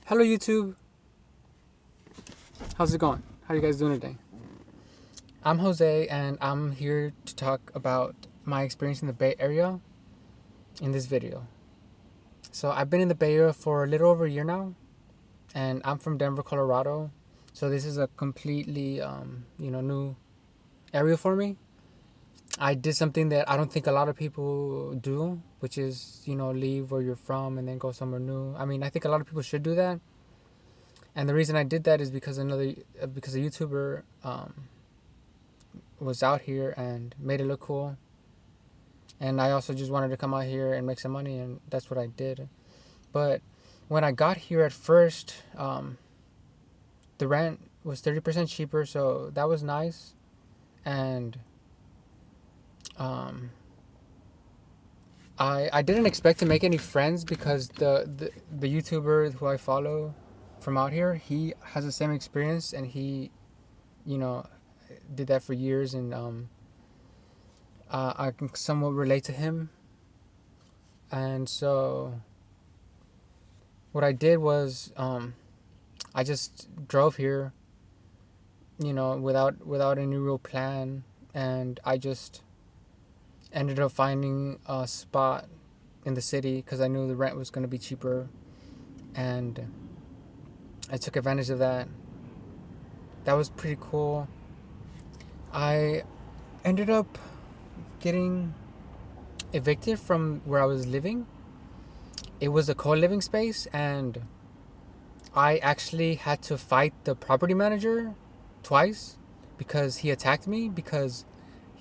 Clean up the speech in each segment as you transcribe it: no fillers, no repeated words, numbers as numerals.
Hello YouTube. How's it going? How are you guys doing today? I'm Jose and I'm here to talk about my experience in the Bay Area in this video. So I've been in the Bay Area for a little over a year now, and I'm from Denver, Colorado. So this is a completely new area for me. I did something that I don't think a lot of people do, which is, leave where you're from and then go somewhere new. I mean, I think a lot of people should do that. And the reason I did that is because because a YouTuber was out here and made it look cool. And I also just wanted to come out here and make some money, and that's what I did. But when I got here at first, the rent was 30% cheaper, so that was nice. And I didn't expect to make any friends because the YouTuber who I follow from out here, he has the same experience, and he, did that for years, and I can somewhat relate to him. And so what I did was I just drove here, without any real plan, and I just ended up finding a spot in the city because I knew the rent was going to be cheaper, and I took advantage of that. That was pretty cool. I ended up getting evicted from where I was living. It was a co-living space, and I actually had to fight the property manager twice because he attacked me because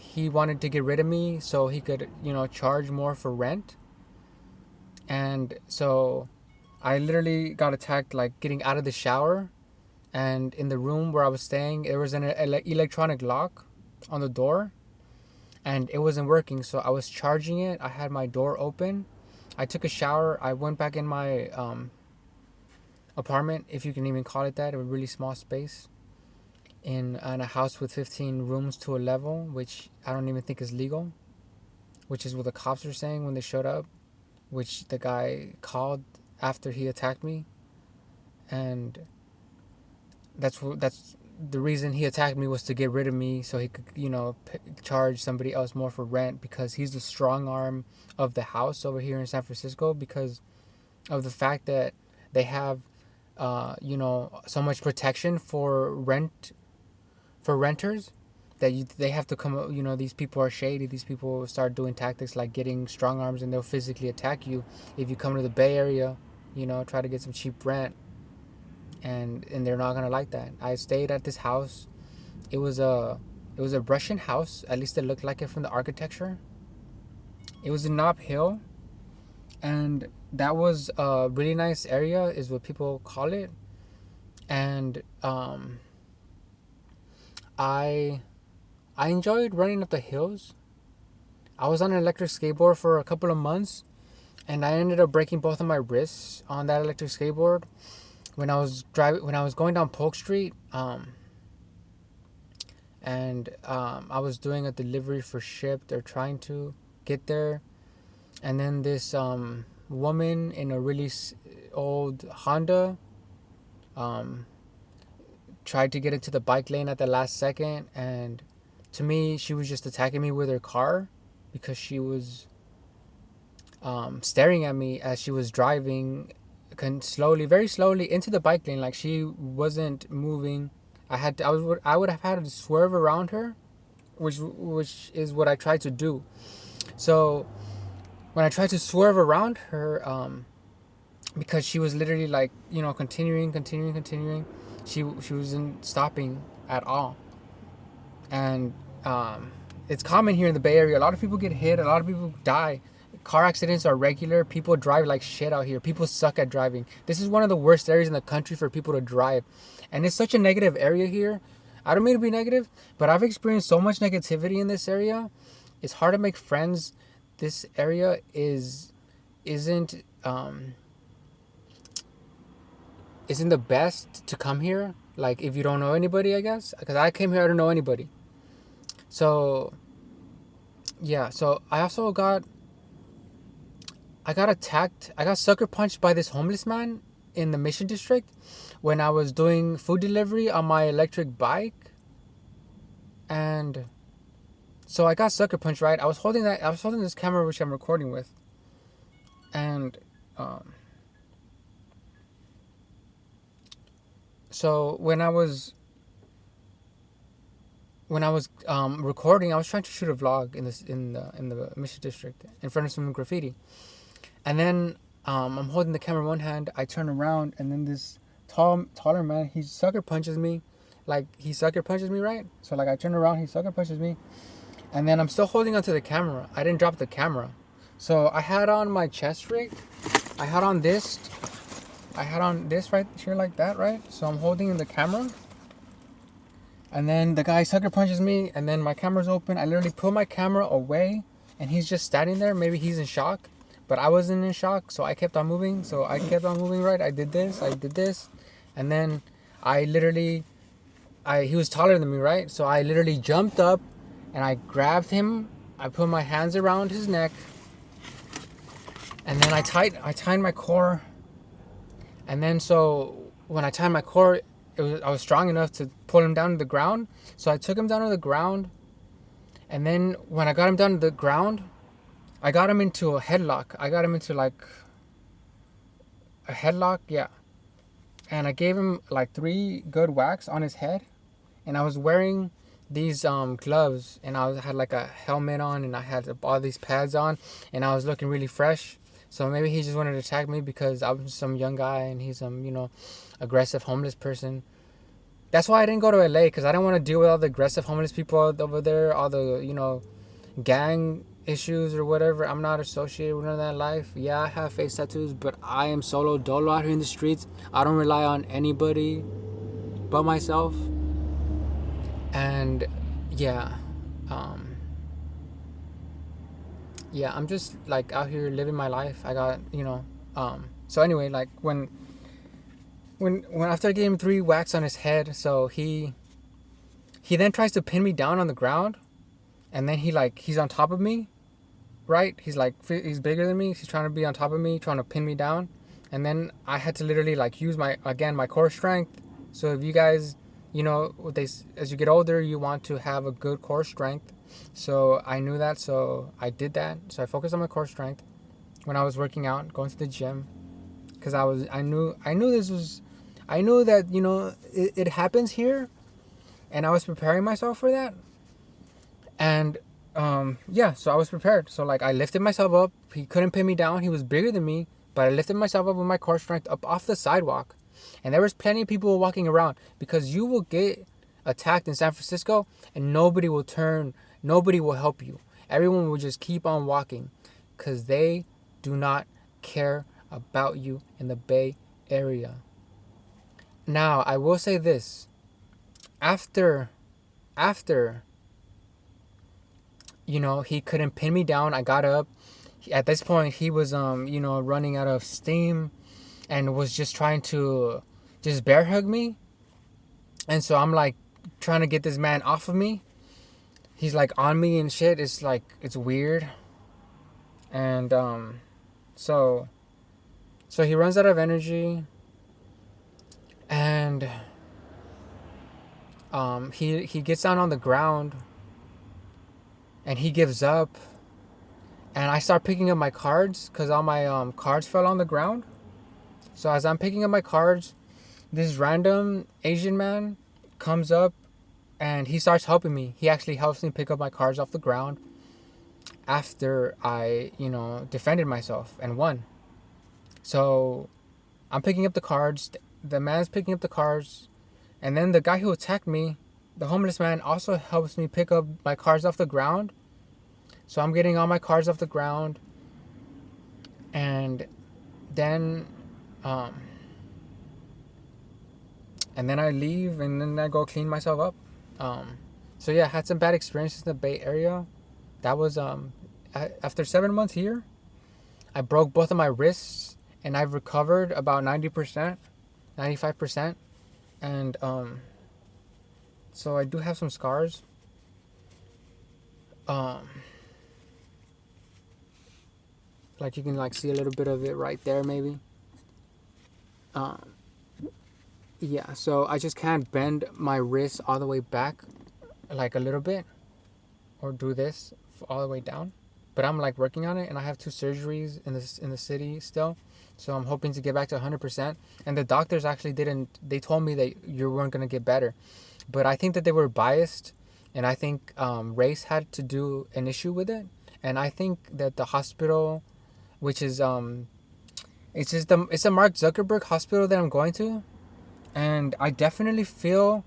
he wanted to get rid of me so he could, charge more for rent. And so I literally got attacked like getting out of the shower, and in the room where I was staying, there was an electronic lock on the door, and it wasn't working. So I was charging it. I had my door open. I took a shower. I went back in my apartment, if you can even call it that, a really small space in a house with 15 rooms to a level, which I don't even think is legal, which is what the cops were saying when they showed up, which the guy called after he attacked me. And that's the reason he attacked me, was to get rid of me so he could, charge somebody else more for rent, because he's the strong arm of the house over here in San Francisco, because of the fact that they have so much protection for renters, that they have to come. These people are shady. These people start doing tactics like getting strong arms, and they'll physically attack you if you come to the Bay Area, try to get some cheap rent. And they're not gonna like that. I stayed at this house. It was a Russian house. At least it looked like it from the architecture. It was in Nob HiLl, and that was a really nice area, is what people call it. And I enjoyed running up the hills. I was on an electric skateboard for a couple of months, and I ended up breaking both of my wrists on that electric skateboard when I was going down Polk Street. And I was doing a delivery for Shipt. They're trying to get there, and then this woman in a really old Honda tried to get into the bike lane at the last second, and to me, she was just attacking me with her car because she was staring at me as she was driving very slowly into the bike lane, like she wasn't moving. I would have had to swerve around her, which is what I tried to do. So when I tried to swerve around her, because she was literally like, continuing, she wasn't stopping at all. And it's common here in the Bay Area. A lot of people get hit. A lot of people die. Car accidents are regular. People drive like shit out here. People suck at driving. This is one of the worst areas in the country for people to drive. And it's such a negative area here. I don't mean to be negative, but I've experienced so much negativity in this area. It's hard to make friends. This area isn't the best to come here. Like, if you don't know anybody, I guess. Because I came here, I don't know anybody. So, yeah. So I got attacked. I got sucker punched by this homeless man in the Mission District when I was doing food delivery on my electric bike. And so I got sucker punched, right? I was holding this camera which I'm recording with. And so when I was recording, I was trying to shoot a vlog in the Mission District in front of some graffiti. And then I'm holding the camera in one hand. I turn around, and then this taller man, he sucker punches me. Like, he sucker punches me, right? So, like, I turn around, he sucker punches me. And then I'm still holding onto the camera. I didn't drop the camera. So, I had on my chest rig. I had on this right here like that, right? So, I'm holding the camera. And then the guy sucker punches me, and then my camera's open. I literally pull my camera away, and he's just standing there. Maybe he's in shock. But I wasn't in shock, so I kept on moving. Right? I did this. And then he was taller than me, right? So I literally jumped up and I grabbed him. I put my hands around his neck. And then I tied my core. And then so when I tied my core, I was strong enough to pull him down to the ground. So I took him down to the ground. And then when I got him down to the ground, I got him into a headlock. I got him into like a headlock, yeah. And I gave him like 3 good whacks on his head. And I was wearing these gloves, and I had like a helmet on, and I had all these pads on, and I was looking really fresh. So maybe he just wanted to attack me because I was some young guy and he's some, aggressive homeless person. That's why I didn't go to LA, because I didn't want to deal with all the aggressive homeless people over there, all the, gang issues or whatever. I'm not associated with none of that life. Yeah, I have face tattoos, but I am solo dolo out here in the streets. I don't rely on anybody but myself. And yeah, I'm just like out here living my life. I got, so anyway, like when after I gave him 3 whacks on his head, so he then tries to pin me down on the ground, and then he's on top of me, right? He's bigger than me. He's trying to be on top of me, trying to pin me down. And then I had to literally use my core strength. So if you guys, as you get older, you want to have a good core strength. So I knew that, so I did that. So I focused on my core strength when I was working out, going to the gym, because I knew that it happens here, and I was preparing myself for that. And so I was prepared. So I lifted myself up. He couldn't pin me down. He was bigger than me, but I lifted myself up with my core strength up off the sidewalk. And there was plenty of people walking around, because you will get attacked in San Francisco and nobody will help you. Everyone will just keep on walking, because they do not care about you in the Bay Area. Now, I will say this. After he couldn't pin me down, I got up. At this point, he was running out of steam and was just trying to just bear hug me. And so I'm trying to get this man off of me. He's on me and shit. It's it's weird. And so he runs out of energy, and he gets down on the ground, and he gives up. And I start picking up my cards, because all my cards fell on the ground. So as I'm picking up my cards, this random Asian man comes up and he starts helping me. He actually helps me pick up my cards off the ground after I, defended myself and won. So I'm picking up the cards. The man's picking up the cards. And then the guy who attacked me, the homeless man, also helps me pick up my cards off the ground. So I'm getting all my cards off the ground. And then I leave, and then I go clean myself up. So yeah, I had some bad experiences in the Bay Area. That was after 7 months here, I broke both of my wrists, and I've recovered about 90%, 95%. And so I do have some scars. You can see a little bit of it right there, maybe. Um, yeah, so I just can't bend my wrist all the way back, like a little bit, or do this all the way down. But I'm like working on it, and I have two surgeries in the city still, so I'm hoping to get back to 100%. And the doctors actually didn't. They told me that you weren't gonna get better, but I think that they were biased, and I think race had to do an issue with it. And I think that the hospital, which is it's a Mark Zuckerberg hospital that I'm going to, and I definitely feel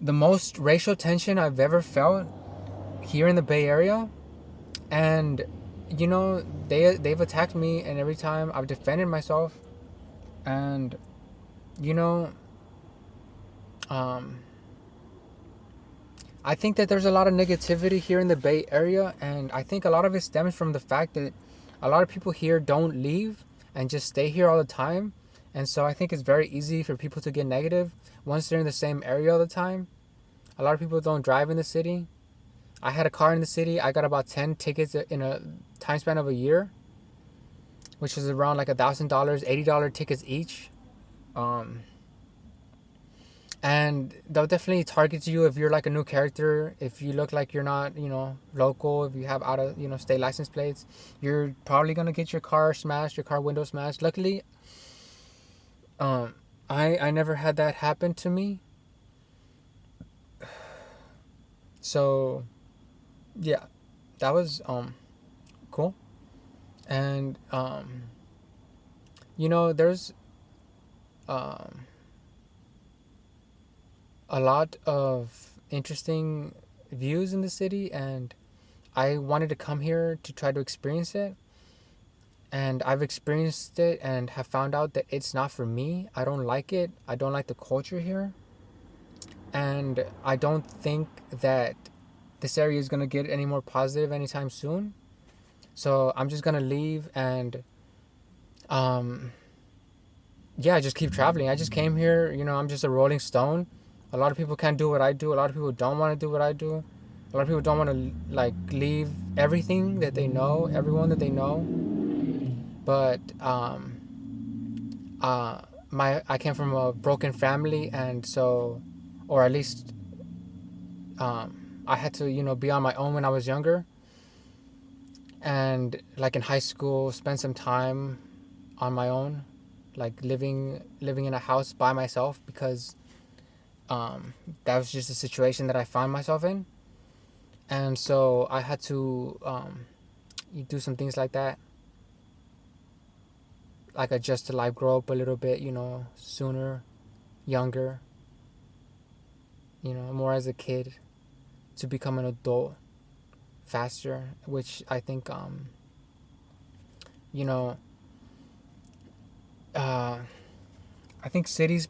the most racial tension I've ever felt here in the Bay Area. And they've attacked me, and every time I've defended myself. And you know um I think that there's a lot of negativity here in the Bay Area, and I think a lot of it stems from the fact that a lot of people here don't leave and just stay here all the time. And so I think it's very easy for people to get negative once they're in the same area all the time. A lot of people don't drive in the city. I had a car in the city. I got about 10 tickets in a time span of a year, which is around like $1,000, $80 tickets each. Um, and they'll definitely target you if you're like a new character. If you look like you're not, local, if you have out of, state license plates, you're probably gonna get your car smashed, your car window smashed. Luckily, um, I never had that happen to me. So yeah, that was cool. And there's um a lot of interesting views in the city, and I wanted to come here to try to experience it. And I've experienced it and have found out that it's not for me. I don't like it. I don't like the culture here. And I don't think that this area is going to get any more positive anytime soon. So I'm just going to leave and, um, yeah, just keep traveling. I just came here, I'm just a rolling stone. A lot of people can't do what I do. A lot of people don't want to do what I do. A lot of people don't want to like leave everything that they know, everyone that they know. But my I came from a broken family, and so, or at least I had to be on my own when I was younger, and like in high school, spend some time on my own, like living in a house by myself, because that was just a situation that I found myself in. And so I had to do some things like that, like adjust to life, grow up a little bit, sooner, younger, more as a kid, to become an adult faster, which I think, you know, I think cities